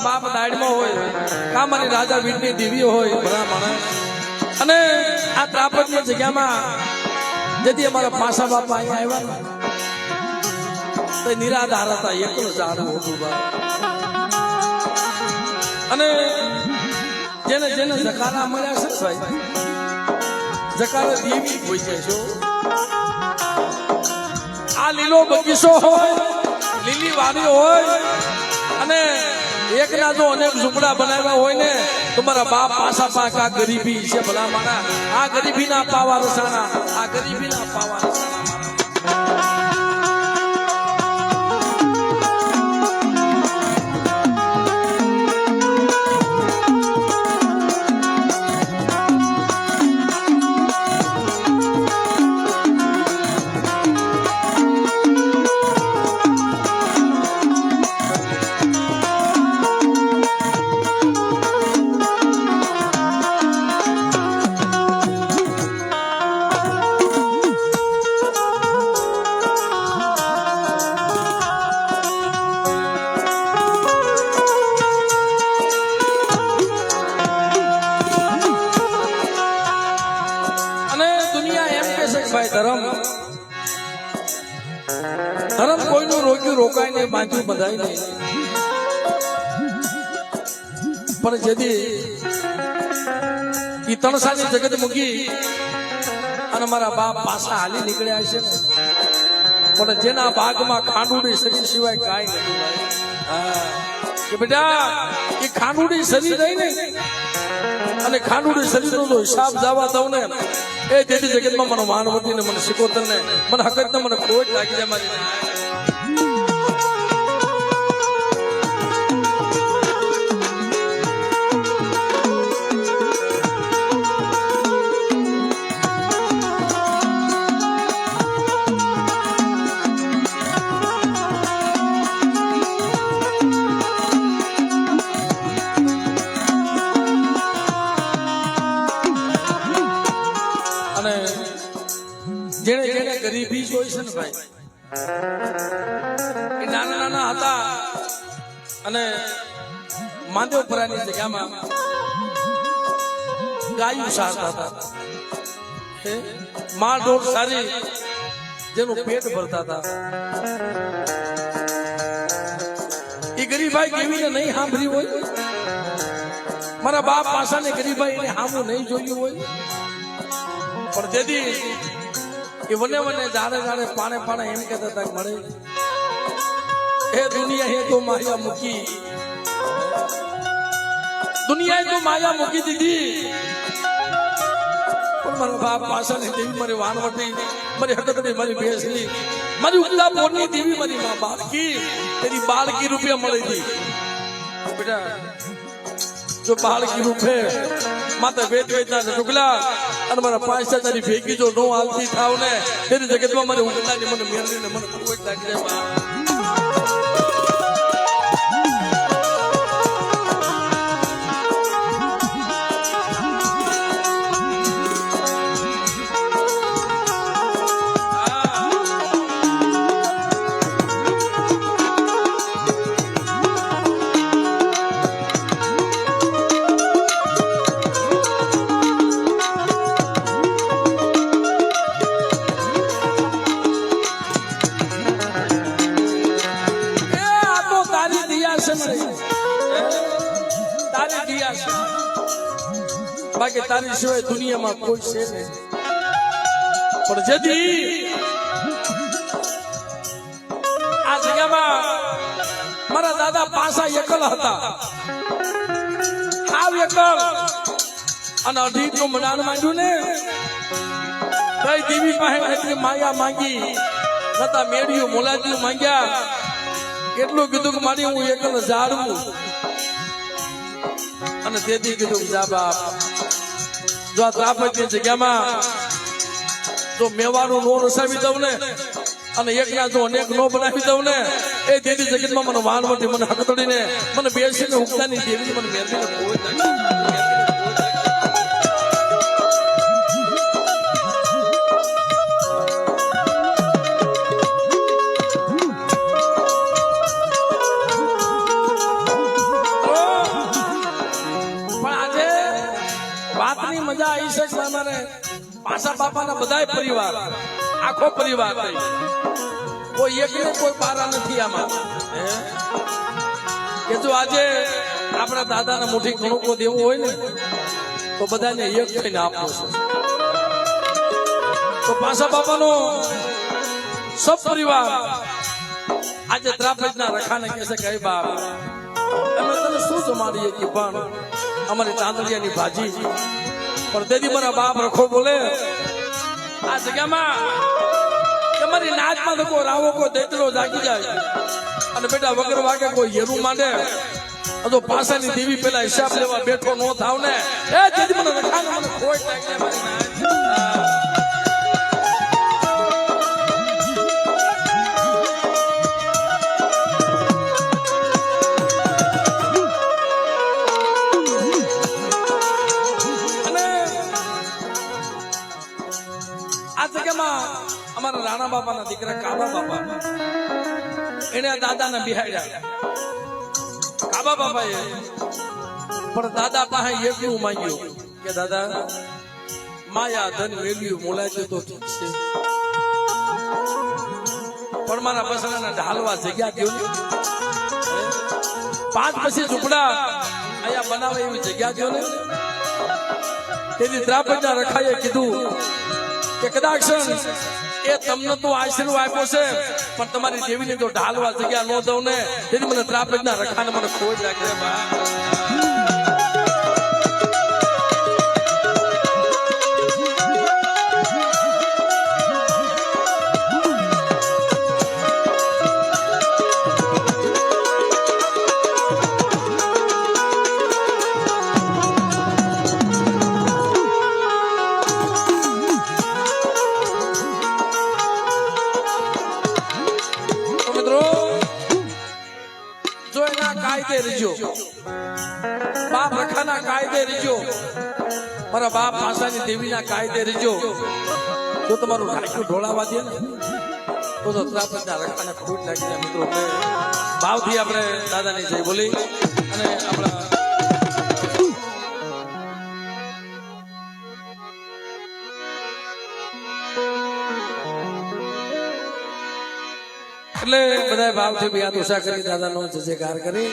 બાપ દાડમાં હોય કામાની રાજા વીરની દેવી હોય ભલામણ અને આ ત્રાપકની જગ્યામાં જેથી અમારા પાસા બાપા અહીંયા આવ્યા તો નિરાધાર હતા એકલું ઝાડું હતું અને જેને જેને જકારા મળ્યા છે ભાઈ જકારા દેવી હોય છે જો આ લીલો બગીચો હોય લીલી વાડીઓ હોય અને એકના જો અનેક ઝૂંપડા બનાવ્યા હોય ને તમારા બાપ પાસા પાક આ ગરીબી છે ભલા મારા આ ગરીબી ના પાવા રસાણા આ ગરીબી ના પાવા રસાણા ધર્મ કોઈનું રોક્યું રોકાય નહીં બાંધ્યું બધાય નહીં પણ જેથી ઈ તણસાની જગત મૂકી અને મારા બાપ પાછા હાલી નીકળ્યા છે ને પણ જેના ભાગમાં ખાંડુડી શરીર સિવાય કાંઈ નથી કે બેટા એ ખાંડુડી શરીર રહી ને અને ખાંડુડી શરીરનો જો હિસાબ જવા દઉં ને એ જેથી જગતમાં મને માનવતી ને મને શિકોતર ને મને હકત ને મને ખોટ લાગી જાય મારી જેને જેને ગરીબી જોઈ છે ને ભાઈ એ નાના નાના હતા અને માંદેવપરાની જગ્યામાં ગાયું સારતા હતા માળ ઢોર સારી જેનું પેટ ભરતા હતા એ ગરીબાઈ કેવીને નહીં સાંભળી હોય મારા બાપ પાસાને ગરીબાઈ એને સામું નહીં જોયું હોય પણ તેથી એ વને વને જાણે જાણે પાણે પાણે એમ કહેતા હતા મળે હે દુનિયા હે તો માયા મૂકી દુનિયાએ તો માયા મૂકી દીધી પણ મારા બાપ પાસાની દેવી મારી વાનવટી મારી હકતની મારી ભેસલી મારી ઉગલા પોરની દેવી મારી માં બાળકી તેની બાળકી રૂપે મળી હતી બેટા જો બાળકી રૂપે માતા વેદ વેદના ઢુકલા અને મારા પાંચતા તારી ભેગી જો નો હાલતી થાવ ને તેની જગતમાં મને ઉગલાની મને મેળવી ને મને કોઈ લાગી જાય બાકી તારી સિવાય દુનિયામાં કોઈ છે નહીં પણ જેથી આ જગ્યામાં મારા દાદા પાસા એકલ હતા આવ એકલ અને અઢીક નું મનાન માંડ્યું ને કઈ દેવી પાસે માયા માંગી નતા મેળ્યું મોલાજીયું માંગ્યા એટલું કીધું કે મારી હું એકલ ઝાડવું અને તેથી કીધું જા બાપ જો આ ત્રાપકની જગ્યામાં જો મેવાનું નો રસાવી દઉં ને અને એકના જો અનેક નો બનાવી દઉં ને એ તેથી જગતમાં મને વાનવટી મને હકતડીને મને બેસીને ઉગતાની દેવી મને મેરવીને કોઈ મજા આવી છે કે અમારે પાસા બાપાના બધાય પરિવાર આખો પરિવાર કોઈ એક ને કોઈ પારા નથી આમાં કે જો આજે આપણા દાદાના મુઠ્ઠી ઘણું દેવું હોય ને તો બધાને એક થઈને આપવું છે તો પાસા બાપાનો સબ પરિવાર આજે ત્રાપજના રખાને કહેશે કે બાપ અમે તને શું જમાડીએ કે પણ અમારી તાંદળિયાની ભાજી પણ તેથી મારા બાપ રખો બોલે આ જગ્યામાં તમારી નાચમાં તો કોઈ રાવો કોઈ દેતલો જાગી જાય અને બેટા વગર વાગે કોઈ હેરું માંડે તો પાસાની દેવી પેલા હિસાબ લેવા બેઠો નો થાવ ને એ તેથી મને રખાને મને ખોટ લાગે મારી નાચ અમારા રાણા બાપાના દીકરા કાબા બાપા એને દાદાને બિહાડ્યા કાબા બાપાએ પણ દાદા પાસે એટલું માંગ્યું કે દાદા માયા ધન વેલ્યું મોલાય તો ઠીક છે પણ મારા બસડાને ઢાલવા જગ્યા દો ને 5 પછી ઝૂંપડા અહીંયા બનાવે એવી જગ્યા દો ને તેથી ત્રાપજના રખાએ કીધું કે કદાચ એ તમને તો આશીર્વાદ આપ્યો છે પણ તમારી દેવીને તો ઢાલવા જગ્યા ન દઉં ને તેથી મને ત્રાપજના રખાને મને ખોટ લાગે બાપ રખાના કાયદે રીજો મારા બાપ પાસાની દેવીના કાયદે રીજો જો તમારું ઢાંકું ઢોળાવા દે ને તો ત્રાપજના રખાને ખોટ લાગી જાય મિત્રો ભાવથી આપણે દાદાની જય બોલી અને આપણા એટલે બધા ભાવથી બે હાથ ઉષા કરી દાદાનો જયકાર કરી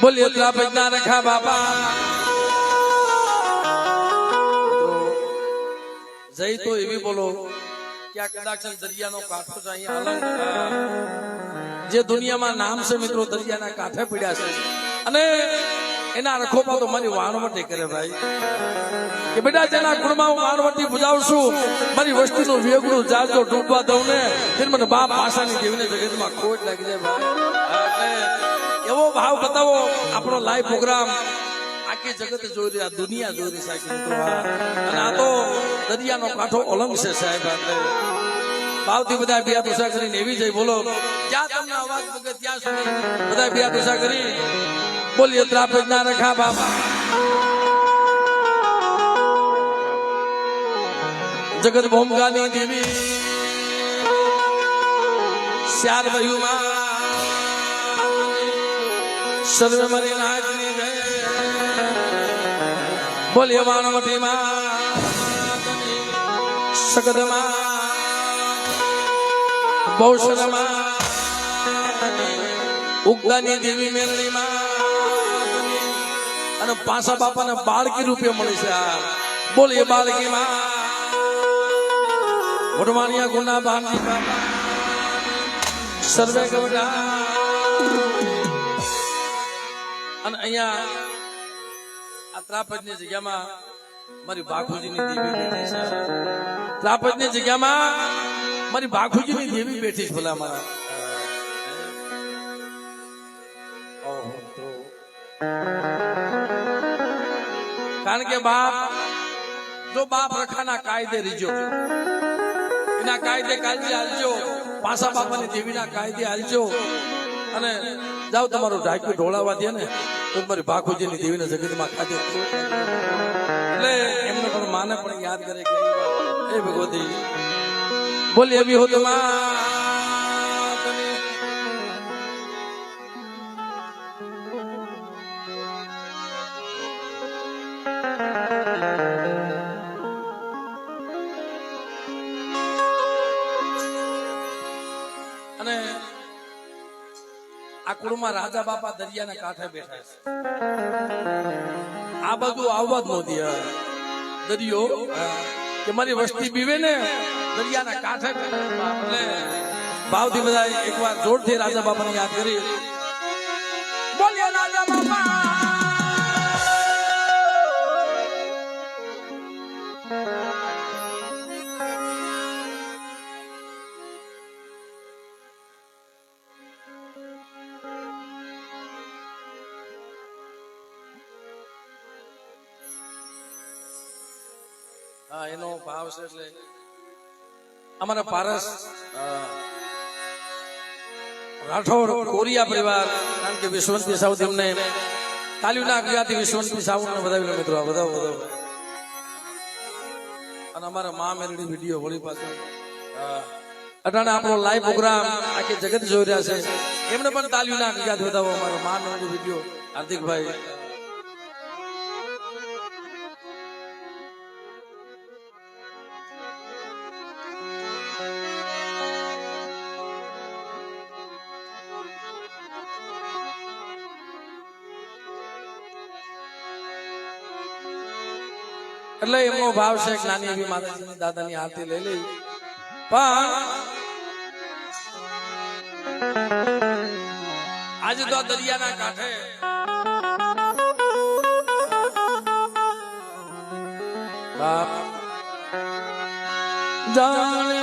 બોલીએ ત્રાપજના રખા બાપા જય તો એવી બોલો કે આ કદાચ દરિયાનો કાંઠો છે અહીંયા જે દુનિયામાં નામ છે મિત્રો દરિયાના કાંઠે પડ્યા છે અને એના રખોપા તો મારી વાણવટી કરે ભાઈ કે બેટા જેના ગુણમાં હું વાણવટી બુજાવશું મારી વસ્તીનું વેગળું જાજો ડૂબવા દઉં ને ત્યારે મને બાપ પાસાની દેવીને જગતમાં ખોટ લાગી જાય ભાઈ એવો ભાવ બતાવો આપણો લાઈવ પ્રોગ્રામ આખી જગત જોઈ રહી આ દુનિયા જોઈ રહી સાહેબ મિત્રો અને આ તો દરિયાનો કાંઠો ઓલંગ છે સાહેબ એટલે ભાવથી બધા બે હાથ ઉષા કરીને એવી જઈ બોલો જ્યાં તમને અવાજ વગે ત્યાં સુધી બધા બે હાથ ઉષા કરી બોલીએ ત્રાપજના રખા બાપા જગત ભોમકાની દેવી શ્યાર ભયુમાં સર્વે મરી નાચની ગયે બોલીએ વાણવટીમાં સગદમાં બહુશરમાં ઉગદાની દેવી મેલડીમાં અને પાસા બાપાને બાળકી રૂપે મળી છે બોલીએ બાળકીમાં વડવાણિયા ગુના બામજી બાપા સર્વે ગવડા અને અહીંયા આ ત્રાપજની જગ્યામાં મારી ભાખુજીની દેવી બેઠી છે ત્રાપજની જગ્યામાં મારી ભાખુજીની દેવી બેઠી છે ભલા મારા કારણ કે બાપ જો બાપ રખાના કાયદે રીજો એના કાયદે કાલજી હાલજો પાસા બાપાની દેવીના કાયદે હાલજો અને જાઓ તમારું ઢાંકું ઢોળાવા દે ને તો મારી ભાખુજીની દેવીના જગતમાં ખાતે એટલે એમને પણ માને પણ યાદ કરે કે એ ભગવતી બોલી એવી હો તો આ કુળમાં રાજા બાપા દરિયાના કાંઠે બેઠા છે. આ બધું આવવા જ નહોતી. દરિયો કે મારી વસ્તી બીવે ને દરિયાના કાંઠે એટલે ભાવથી બધા એકવાર જોરથી રાજા બાપાને યાદ કરી બોલ્યા રાજા બાપા. હા, એનો ભાવ છે એટલે અમારા પારસ રાઠોડ કોરિયા પરિવાર, કારણ કે વિશ્વંતી સાઉથ એમને તાલીના ગુજરાતી વિશ્વંતી સાઉથ ને બધા મિત્રો બધા અને અમારા મા મેલડી વિડીયો વળી પાછળ અટાણે આપણો લાઈવ પ્રોગ્રામ આખી જગત જોઈ રહ્યા છે, એમને પણ તાલીના ગુજરાતી બતાવો અમારો મા મેલડી વિડીયો હાર્દિકભાઈ. એટલે એમનો ભાવ છે નાની એવી માતાજીની દાદાની આરતી લઈ લઈ. પણ આજે તો દરિયાના કાંઠે બાપ જાણે